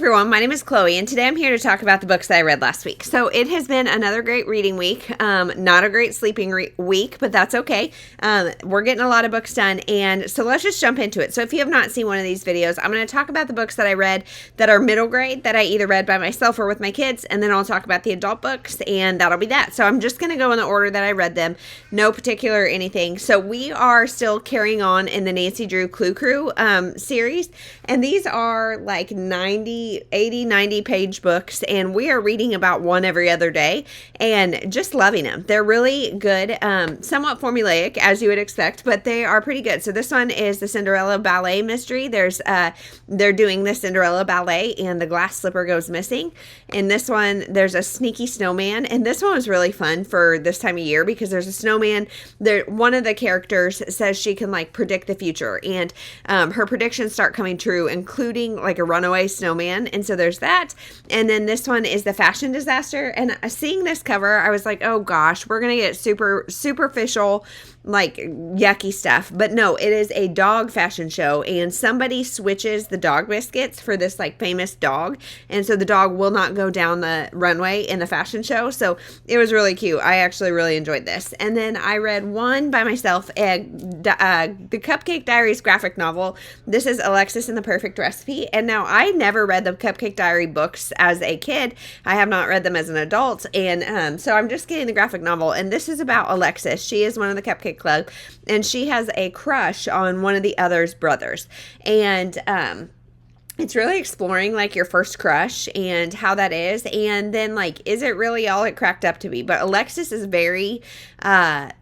everyone, my name is Chloe, and today I'm here to talk about the books that I read last week. So it has been another great reading week, not a great sleeping week, but that's okay. We're getting a lot of books done, and so let's just jump into it. So if you have not seen one of these videos, I'm going to talk about the books that I read that are middle grade, that I either read by myself or with my kids, and then I'll talk about the adult books, and that'll be that. So I'm just going to go in the order that I read them, no particular anything. So we are still carrying on in the Nancy Drew Clue Crew series, and these are like 90 page books, and we are reading about one every other day and just loving them. They're really good, somewhat formulaic as you would expect, but they are pretty good. So this one is the Cinderella Ballet Mystery. They're doing the Cinderella Ballet and the glass slipper goes missing. In this one, there's a sneaky snowman, and this one was really fun for this time of year because there's a snowman. One of the characters says she can like predict the future, and her predictions start coming true, including like a runaway snowman. And so there's that. And then this one is the fashion disaster. And seeing this cover, I was like, oh gosh, we're going to get super superficial, like yucky stuff. But no, it is a dog fashion show, and somebody switches the dog biscuits for this like famous dog. And so the dog will not go down the runway in the fashion show. So it was really cute. I actually really enjoyed this. And then I read one by myself, the Cupcake Diaries graphic novel. This is Alexis and the Perfect Recipe. And now I never read the Cupcake Diary books as a kid. I have not read them as an adult. And so I'm just getting the graphic novel. And this is about Alexis. She is one of the Cupcake Club, and she has a crush on one of the other's brothers. And it's really exploring like your first crush and how that is, and then like, is it really all it cracked up to be? But Alexis is very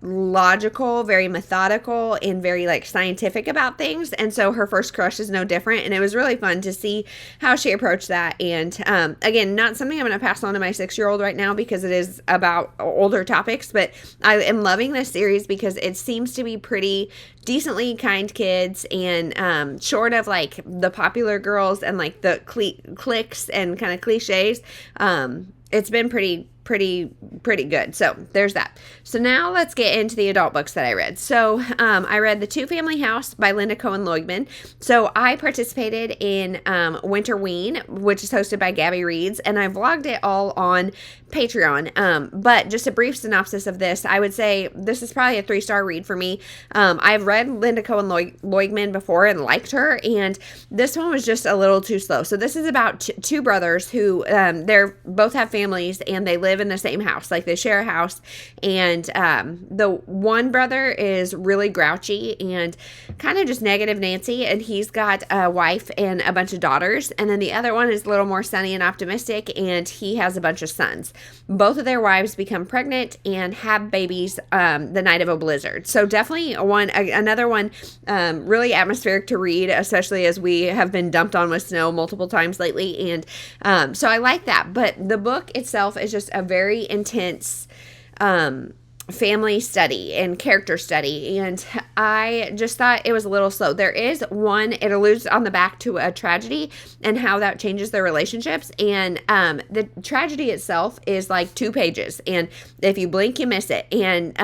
logical, very methodical, and very like scientific about things, and so her first crush is no different. And it was really fun to see how she approached that. And again, not something I'm going to pass on to my 6-year-old right now because it is about older topics, but I am loving this series because it seems to be pretty decently kind kids, and short of like the popular girls and like the cliques and kind of cliches, it's been pretty good. So there's that. So now let's get into the adult books that I read. So I read The Two Family House by Linda Cohen Loigman. So I participated in Winterween, which is hosted by Gabby Reeds, and I vlogged it all on Patreon. But just a brief synopsis of this, I would say this is probably a 3-star read for me. I've read Linda Cohen Loigman before and liked her, and this one was just a little too slow. So this is about two brothers who they're both have families, and they live in the same house, like they share a house. And the one brother is really grouchy and kind of just negative Nancy, and he's got a wife and a bunch of daughters. And then the other one is a little more sunny and optimistic, and he has a bunch of sons. Both of their wives become pregnant and have babies the night of a blizzard. So definitely another one really atmospheric to read, especially as we have been dumped on with snow multiple times lately. And so I like that. But the book itself is just a very intense family study and character study, and I just thought it was a little slow. There is one, it alludes on the back to a tragedy and how that changes their relationships, and the tragedy itself is like 2 pages, and if you blink you miss it, and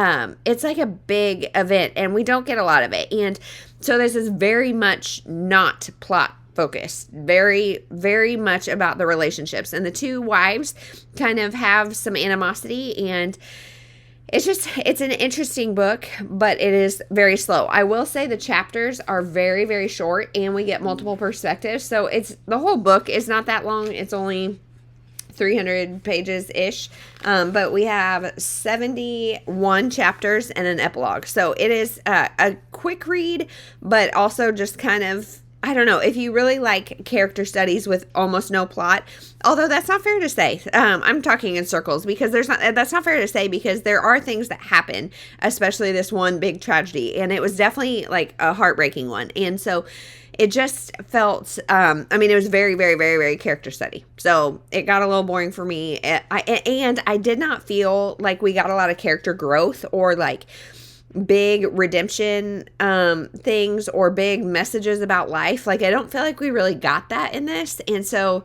it's like a big event, and we don't get a lot of it. And so this is very much not plot focused, very, very much about the relationships, and the two wives kind of have some animosity, and it's an interesting book, but it is very slow. I will say the chapters are very, very short, and we get multiple perspectives. So the whole book is not that long. It's only 300 pages ish. But we have 71 chapters and an epilogue. So it is a quick read, but also just kind of, I don't know, if you really like character studies with almost no plot, although that's not fair to say. I'm talking in circles because that's not fair to say because there are things that happen, especially this one big tragedy. And it was definitely like a heartbreaking one. And so it just felt, it was very, very, very, very character study. So it got a little boring for me. And I did not feel like we got a lot of character growth or like big redemption things or big messages about life. Like, I don't feel like we really got that in this. And so,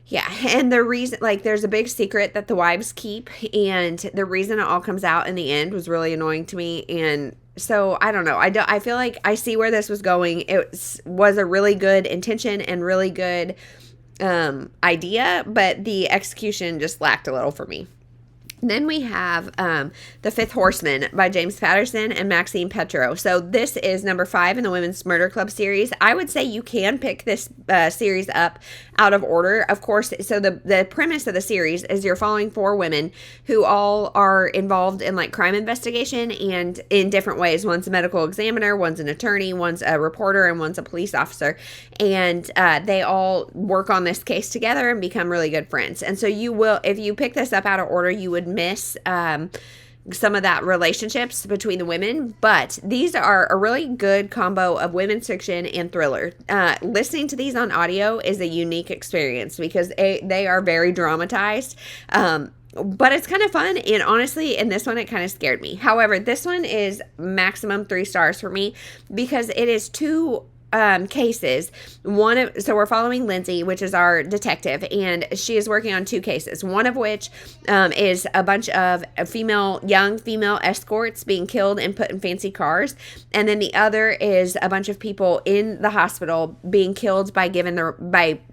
yeah. And the reason, like, there's a big secret that the wives keep, and the reason it all comes out in the end was really annoying to me. And so I don't know. I feel like I see where this was going. It was a really good intention and really good idea, but the execution just lacked a little for me. Then we have The Fifth Horseman by James Patterson and Maxine Petro. So this is number 5 in the Women's Murder Club series. I would say you can pick this series up out of order, of course. So the premise of the series is you're following 4 women who all are involved in like crime investigation and in different ways. One's a medical examiner, one's an attorney, one's a reporter, and one's a police officer. And they all work on this case together and become really good friends. And so you will, if you pick this up out of order, you would miss some of that relationships between the women, but these are a really good combo of women's fiction and thriller. Listening to these on audio is a unique experience because they are very dramatized, but it's kind of fun, and honestly, in this one, it kind of scared me. However, this one is maximum 3 stars for me because it is 2 cases. So we're following Lindsay, which is our detective, and she is working on 2 cases. One of which is a bunch of young female escorts being killed and put in fancy cars, and then the other is a bunch of people in the hospital being killed by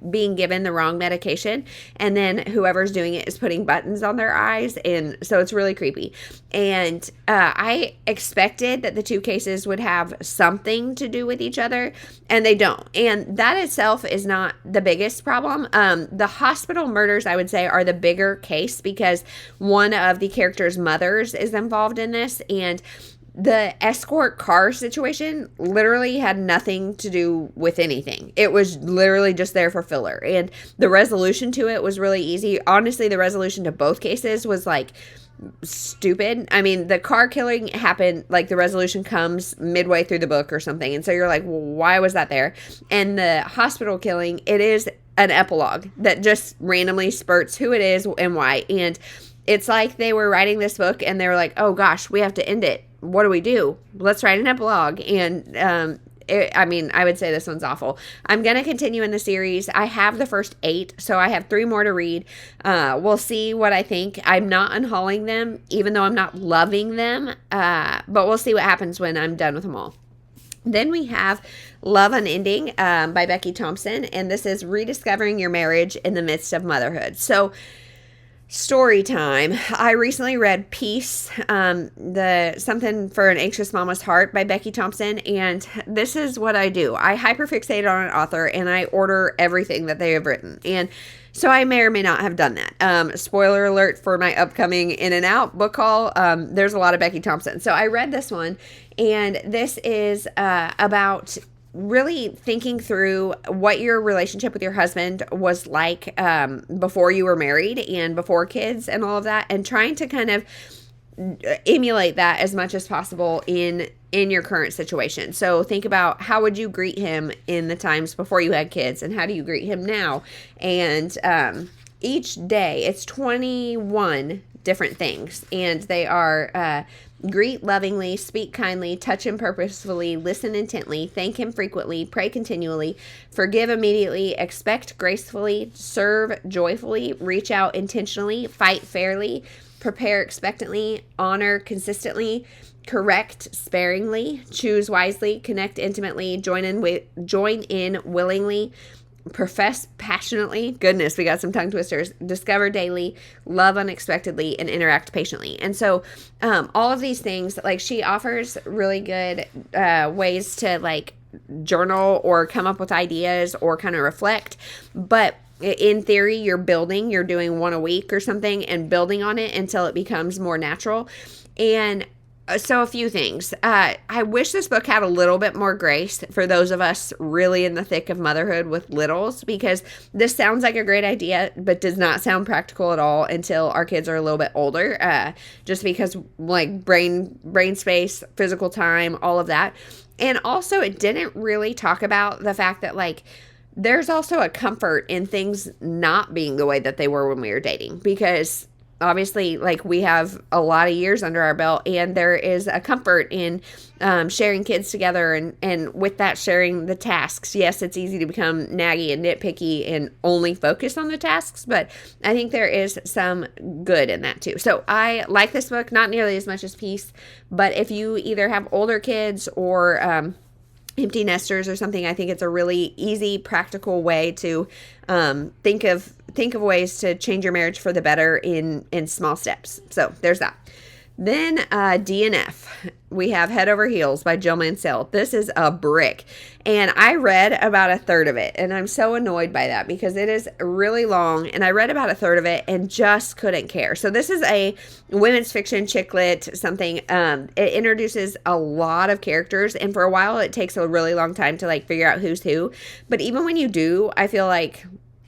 being given the wrong medication, and then whoever's doing it is putting buttons on their eyes, and so it's really creepy. And I expected that the 2 cases would have something to do with each other, and they don't. And that itself is not the biggest problem. The hospital murders, I would say, are the bigger case because one of the characters' mothers is involved in this, and the escort car situation literally had nothing to do with anything. It was literally just there for filler. And the resolution to it was really easy. Honestly, the resolution to both cases was like stupid. I mean, the car killing happened, like the resolution comes midway through the book or something. And so you're like, well, why was that there? And the hospital killing, it is an epilogue that just randomly spurts who it is and why. And it's like they were writing this book and they were like, oh gosh, we have to end it. What do we do? Let's write an epilogue. And I would say this one's awful. I'm going to continue in the series. I have the first 8, so I have 3 more to read. We'll see what I think. I'm not unhauling them, even though I'm not loving them, but we'll see what happens when I'm done with them all. Then we have Love Unending by Becky Thompson, and this is rediscovering your marriage in the midst of motherhood. So, story time. I recently read Peace, the Something for an Anxious Mama's Heart by Becky Thompson, and this is what I do. I hyperfixate on an author, and I order everything that they have written, and so I may or may not have done that. Spoiler alert for my upcoming In and Out book haul. There's a lot of Becky Thompson. So I read this one, and this is about really thinking through what your relationship with your husband was like before you were married and before kids and all of that, and trying to kind of emulate that as much as possible in your current situation. So think about, how would you greet him in the times before you had kids, and how do you greet him now? And each day, it's 21 different things, and they are greet lovingly, speak kindly, touch him purposefully, listen intently, thank him frequently, pray continually, forgive immediately, expect gracefully, serve joyfully, reach out intentionally, fight fairly, prepare expectantly, honor consistently, correct sparingly, choose wisely, connect intimately, join in willingly, profess passionately, goodness, we got some tongue twisters, discover daily, love unexpectedly, and interact patiently. And so all of these things, like, she offers really good ways to like journal or come up with ideas or kind of reflect. But in theory, you're doing 1 a week or something and building on it until it becomes more natural. And so a few things. I wish this book had a little bit more grace for those of us really in the thick of motherhood with littles, because this sounds like a great idea, but does not sound practical at all until our kids are a little bit older, just because like brain space, physical time, all of that. And also it didn't really talk about the fact that like there's also a comfort in things not being the way that they were when we were dating, because obviously, like, we have a lot of years under our belt, and there is a comfort in sharing kids together, and with that, sharing the tasks. Yes, it's easy to become naggy and nitpicky and only focus on the tasks, but I think there is some good in that too. So I like this book, not nearly as much as Peace, but if you either have older kids or empty nesters or something, I think it's a really easy, practical way to think of ways to change your marriage for the better in small steps. So there's that. Then DNF, we have Head Over Heels by Jill Mansell. This is a brick, and I read about a third of it, and I'm so annoyed by that because it is really long, and I read about a third of it and just couldn't care. So this is a women's fiction chick lit something. It introduces a lot of characters, and for a while it takes a really long time to like figure out who's who, but even when you do, I feel like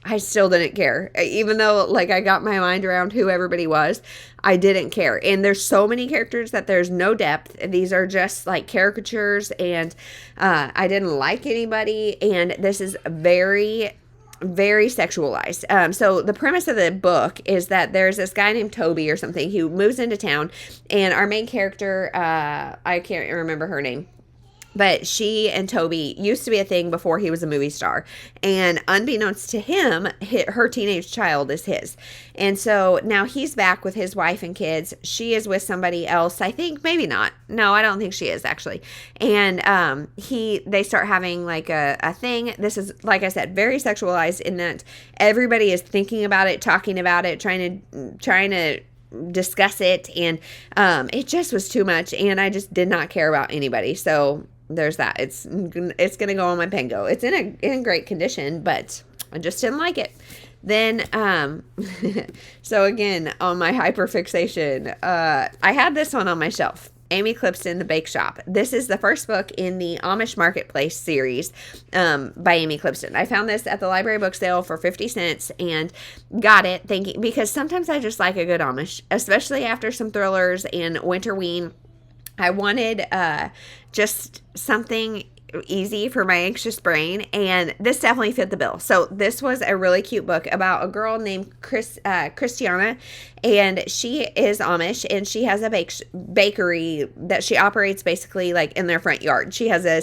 I still didn't care. Even though like I got my mind around who everybody was, I didn't care. And there's so many characters that there's no depth. These are just like caricatures, and I didn't like anybody. And this is very, very sexualized. So the premise of the book is that there's this guy named Toby or something who moves into town, and our main character, I can't remember her name, but she and Toby used to be a thing before he was a movie star. And unbeknownst to him, her teenage child is his. And so now he's back with his wife and kids. She is with somebody else, I think. Maybe not. No, I don't think she is, actually. And they start having like a thing. This is, like I said, very sexualized in that everybody is thinking about it, talking about it, trying to discuss it. And it just was too much. And I just did not care about anybody. So there's that. It's gonna go on my Pengo. It's in great condition, but I just didn't like it. Then so again, on my hyperfixation, I had this one on my shelf, Amy Clipston, The Bake Shop. This is the first book in the Amish Marketplace series by Amy Clipston. I found this at the library book sale for 50 cents and got it thinking, because sometimes I just like a good Amish, especially after some thrillers and Winterween. I wanted just something easy for my anxious brain, and this definitely fit the bill. So this was a really cute book about a girl named Christiana, and she is Amish, and she has a bakery that she operates basically like in their front yard. She has a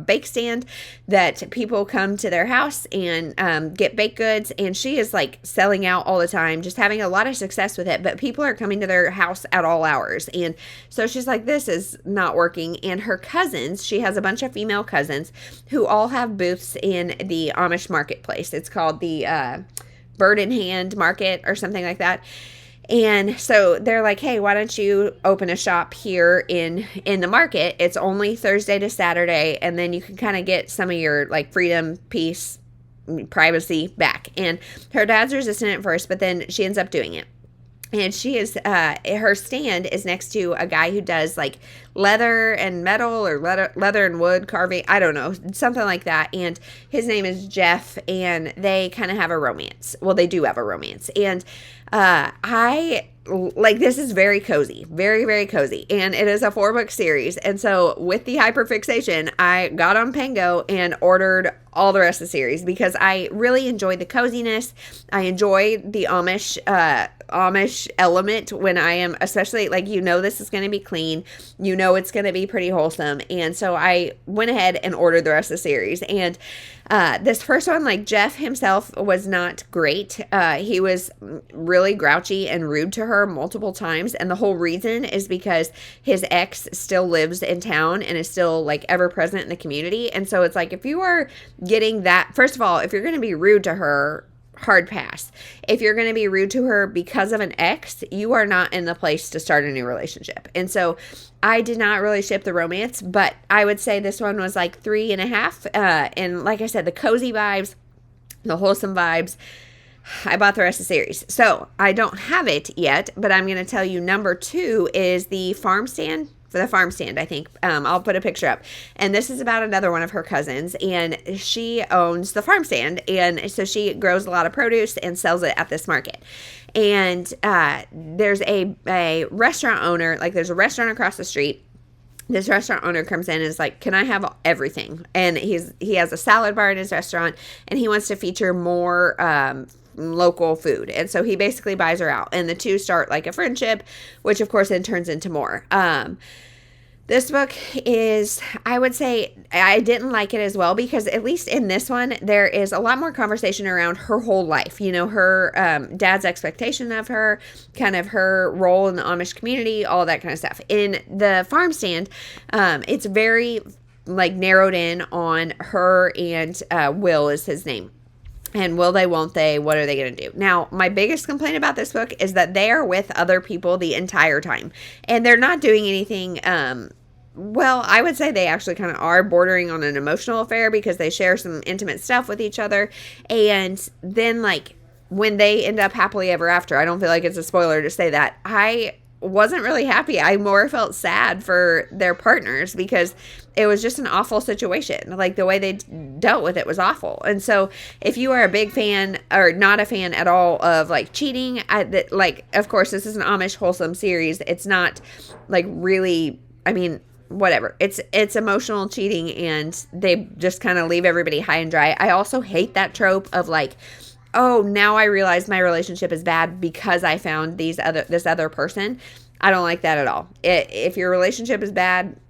bake stand that people come to their house and get baked goods, and she is like selling out all the time, just having a lot of success with it, but people are coming to their house at all hours. And so she's like, this is not working. And her cousins, she has a bunch of female cousins who all have booths in the Amish marketplace. It's called the Bird in Hand Market or something like that. And so they're like, hey, why don't you open a shop here in the market? It's only Thursday to Saturday, and then you can kind of get some of your like freedom, peace, privacy back. And her dad's resistant at first, but then she ends up doing it. And she is, her stand is next to a guy who does like leather and metal, or leather and wood carving. I don't know, something like that. And his name is Jeff, and they kind of have a romance. Well, they do have a romance. And this is very cozy, very, very cozy. And it is a 4-book series. And so with the hyperfixation, I got on Pengo and ordered all the rest of the series because I really enjoyed the coziness. I enjoy the Amish element when I am, especially like, this is going to be clean, it's going to be pretty wholesome. And so I went ahead and ordered the rest of the series. And this first one, like, Jeff himself was not great. He was really grouchy and rude to her multiple times. And the whole reason is because his ex still lives in town and is still like ever present in the community. And so it's like, if you are getting that, first of all, if you're going to be rude to her, hard pass. If you're going to be rude to her because of an ex, you are not in the place to start a new relationship. And so I did not really ship the romance, but I would say this one was like 3.5. And like I said, the cozy vibes, the wholesome vibes, I bought the rest of the series. So I don't have it yet, but I'm going to tell you number 2 is the farm stand. For the farm stand, I think. I'll put a picture up. And this is about another one of her cousins, and she owns the farm stand, and so she grows a lot of produce and sells it at this market. And there's a restaurant owner, like there's a restaurant across the street. This restaurant owner comes in and is like, can I have everything? And he has a salad bar in his restaurant, and he wants to feature more local food. And so he basically buys her out, and the two start like a friendship, which of course then turns into more. This book is, I would say, I didn't like it as well because at least in this one, there is a lot more conversation around her whole life. Her dad's expectation of her, kind of her role in the Amish community, all that kind of stuff. In the farm stand, it's very like narrowed in on her and Will is his name. And will they, won't they, what are they going to do? Now, my biggest complaint about this book is that they are with other people the entire time. And they're not doing anything, well, I would say they actually kind of are bordering on an emotional affair because they share some intimate stuff with each other. And then, like, when they end up happily ever after, I don't feel like it's a spoiler to say that, I wasn't really happy. I more felt sad for their partners because it was just an awful situation. Like, the way they dealt with it was awful. And so if you are a big fan or not a fan at all of like cheating, like, of course, this is an Amish wholesome series. It's not like really, I mean, whatever. It's emotional cheating and they just kind of leave everybody high and dry. I also hate that trope of like, oh, now I realize my relationship is bad because I found this other person. I don't like that at all. If your relationship is bad,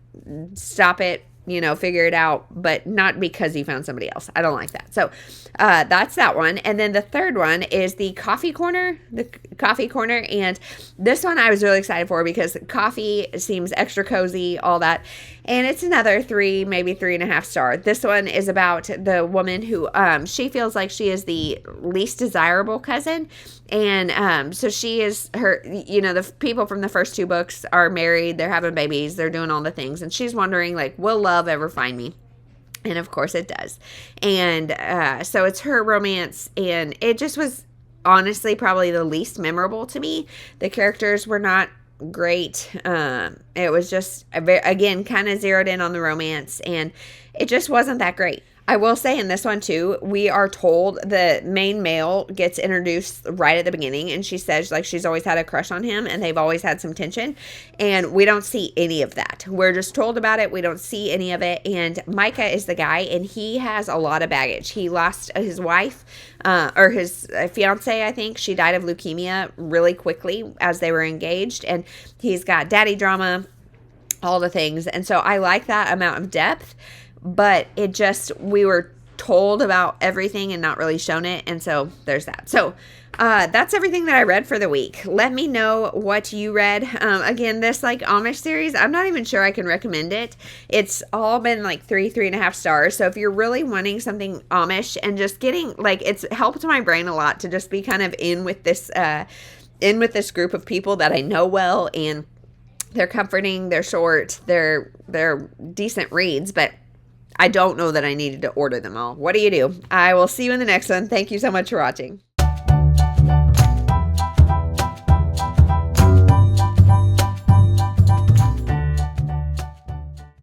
stop it, figure it out, but not because you found somebody else. I don't like that. So that's that one. And then the third one is the coffee corner. And this one I was really excited for because coffee seems extra cozy, all that. And it's another 3, maybe 3.5 star. This one is about the woman who she feels like she is the least desirable cousin. And so she is the people from the first 2 books are married. They're having babies. They're doing all the things. And she's wondering, like, will love ever find me? And of course it does. And so it's her romance. And it just was honestly probably the least memorable to me. The characters were not great. It was just, again, kind of zeroed in on the romance. And it just wasn't that great. I will say in this one too, we are told the main male gets introduced right at the beginning, and she says like she's always had a crush on him and they've always had some tension, and we don't see any of that. We're just told about it. We don't see any of it. And Micah is the guy, and he has a lot of baggage. He lost his wife, or his fiance, I think. She died of leukemia really quickly as they were engaged, and he's got daddy drama, all the things. And so I like that amount of depth. But it just, we were told about everything and not really shown it. And so there's that. So that's everything that I read for the week. Let me know what you read. Again, this like Amish series, I'm not even sure I can recommend it. It's all been like 3.5 stars. So if you're really wanting something Amish and just getting, like, it's helped my brain a lot to just be kind of in with this group of people that I know well, and they're comforting, they're short, they're decent reads, but I don't know that I needed to order them all. What do you do? I will see you in the next one. Thank you so much for watching.